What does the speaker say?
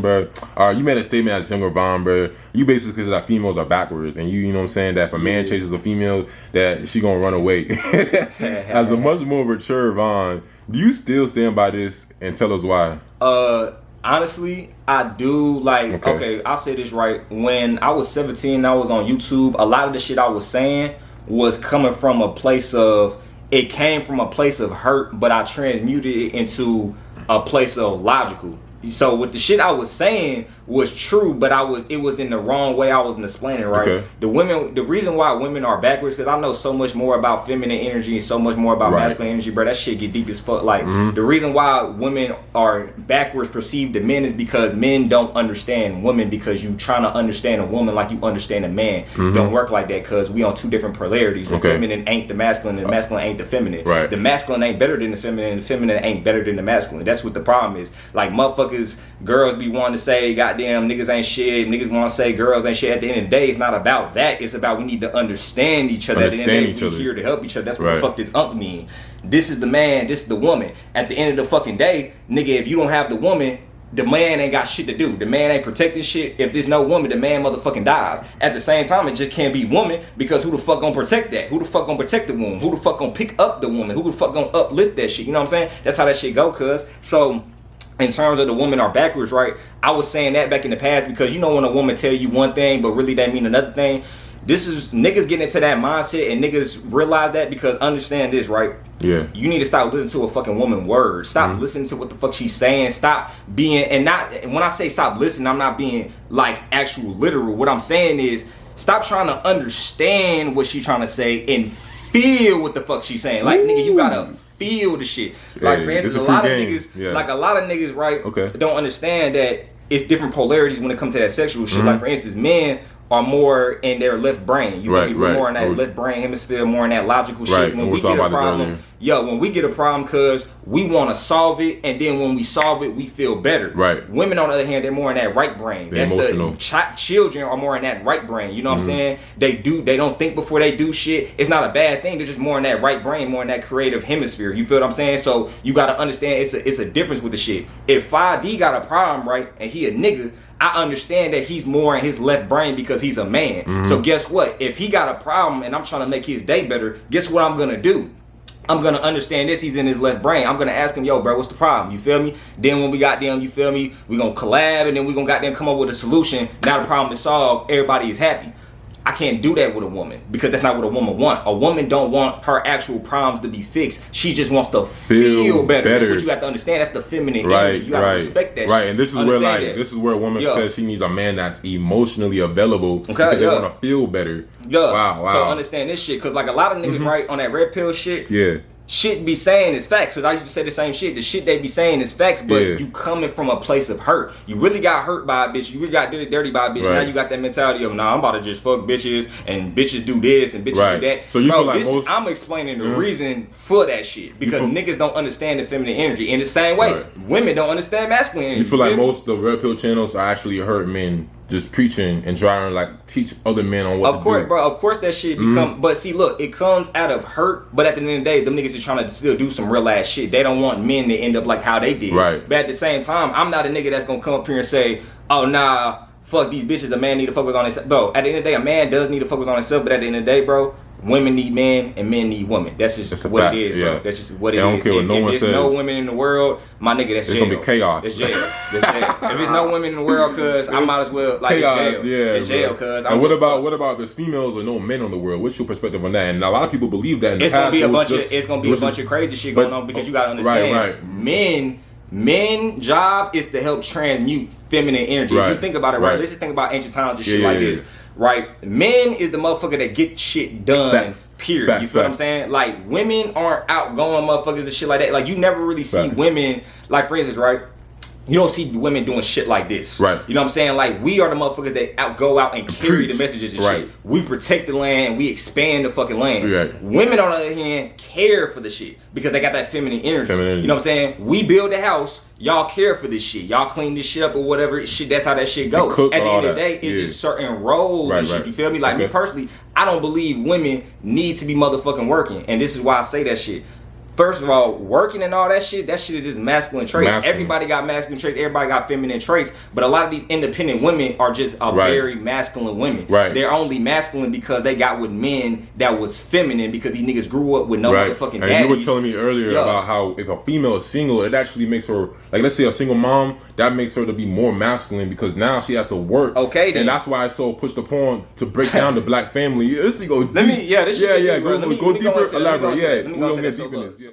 bro, you made a statement as younger Von, bro. You basically said that females are backwards, and you know what I'm saying, that if a man chases a female, that she gonna run away. As a much more mature Von, do you still stand by this, and tell us why? Honestly, I do. Like, okay, I'll say this right. When I was 17, I was on YouTube. A lot of the shit I was saying was coming from a place of, it came from a place of hurt, but I transmuted it into a place of logical. So with the shit I was saying was true, but it was in the wrong way I wasn't explaining, right? Okay. The reason why women are backwards, because I know so much more about feminine energy and so much more about masculine energy, bro. That shit get deep as fuck. Like, the reason why women are backwards perceived to men is because men don't understand women, because you trying to understand a woman like you understand a man. Don't work like that, because we on two different polarities. The feminine ain't the masculine, and the masculine ain't the feminine. Right. The masculine ain't better than the feminine, and the feminine ain't better than the masculine. That's what the problem is. Like, motherfuckers, girls be wanting to say, goddamn, niggas ain't shit. Niggas want to say girls ain't shit. At the end of the day, it's not about that. It's about we need to understand each other. At the end of the day, we're here to help each other. That's what the fuck this unk mean. This is the man, this is the woman. At the end of the fucking day, nigga, if you don't have the woman, the man ain't got shit to do. The man ain't protecting shit. If there's no woman, the man motherfucking dies. At the same time, it just can't be woman, because who the fuck gonna protect that? Who the fuck gonna protect the woman? Who the fuck gonna pick up the woman? Who the fuck gonna uplift that shit? You know what I'm saying? That's how that shit go, cuz. So, in terms of the women are backwards, right? I was saying that back in the past, because you know when a woman tell you one thing, but really they mean another thing. This is niggas getting into that mindset, and niggas realize that, because understand this, right? Yeah. You need to stop listening to a fucking woman word. Stop listening to what the fuck she's saying. Stop being, and when I say stop listening, I'm not being like actual literal. What I'm saying is stop trying to understand what she's trying to say and feel what the fuck she's saying. Like, nigga, you gotta feel the shit. Like, for instance, a lot of niggas, right, don't understand that it's different polarities when it comes to that sexual shit. Like, for instance, men are more in their left brain. You feel me? We're more in that left brain hemisphere, more in that logical shit. When we get a problem, when we get a problem, cause we want to solve it, and then when we solve it, we feel better. Right. Women, on the other hand, they're more in that right brain. That's emotional. The children are more in that right brain. You know what I'm saying? They don't think before they do shit. It's not a bad thing. They're just more in that right brain, more in that creative hemisphere. You feel what I'm saying? So you gotta understand it's a difference with the shit. If 5D got a problem, right, and he a nigga, I understand that he's more in his left brain because he's a man. So guess what? If he got a problem and I'm trying to make his day better, guess what I'm gonna do? I'm gonna understand this. He's in his left brain. I'm gonna ask him, yo, bro, what's the problem? You feel me? Then when we got them, you feel me? We gonna collab, and then we gonna got them come up with a solution. Now the problem is solved. Everybody is happy. I can't do that with a woman, because that's not what a woman wants. A woman don't want her actual problems to be fixed. She just wants to feel better. That's what you have to understand. That's the feminine energy. You gotta respect that shit. Right, and this is where a woman says she needs a man that's emotionally available, because they want to feel better. Wow. So understand this shit, because like a lot of niggas, right, on that red pill shit, shit be saying is facts. Because I used to say the same shit. The shit they be saying is facts, but you coming from a place of hurt. You really got hurt by a bitch. You really got dirty by a bitch. Now you got that mentality of, nah, I'm about to just fuck bitches, and bitches do this and bitches do that. So you feel like I'm explaining the reason for that shit, because niggas don't understand the feminine energy. In the same way, women don't understand masculine energy. You feel like most of the red pill channels are actually hurt men just preaching and trying to like teach other men on what to do. Bro, of course that shit become, but see, look, it comes out of hurt, but at the end of the day, them niggas is trying to still do some real ass shit. They don't want men to end up like how they did. Right. But at the same time, I'm not a nigga that's gonna come up here and say, oh nah, fuck these bitches, a man need to focus on himself. Bro, at the end of the day, a man does need to focus on himself, but at the end of the day, bro, women need men and men need women. That's just what it is, bro. That's just what it is. I don't care what no one says. If there's no women in the world, my nigga, that's jail. It's gonna be chaos. That's jail. That's jail. If there's no women in the world, cuz I might as well, like, chaos, it's jail. It's jail, cuz. And what about there's females or no men in the world? What's your perspective on that? And a lot of people believe that in the past. It's gonna be a bunch of crazy shit going on, because you gotta understand, men job is to help transmute feminine energy. If you think about it, right? Let's just think about ancient times and shit like this. Right, men is the motherfucker that get shit done. Period. You feel what I'm saying? Like, women aren't outgoing motherfuckers and shit like that. Like, you never really see women, like, for instance, right? You don't see women doing shit like this. Right. You know what I'm saying? Like, we are the motherfuckers that go out and carry the messages and shit. We protect the land, we expand the fucking land. Women, on the other hand, care for the shit, because they got that feminine energy. You know what I'm saying? We build a house, y'all care for this shit. Y'all clean this shit up or whatever. Shit, that's how that shit goes. At the end of the day, it's just certain roles and shit. You feel me? Like, me personally, I don't believe women need to be motherfucking working. And this is why I say that shit. First of all, working and all that shit is just masculine traits. Everybody got masculine traits. Everybody got feminine traits. But a lot of these independent women are just very masculine women. Right. They're only masculine because they got with men that was feminine because these niggas grew up with no motherfucking daddies. And you were telling me earlier about how if a female is single, it actually makes her, like let's say a single mom, that makes her to be more masculine because now she has to work. Okay, then. And that's why it's so pushed upon to break down the black family. This go deep. Let me, this go go deeper, elaborate. Yeah, we're gonna get deep in this.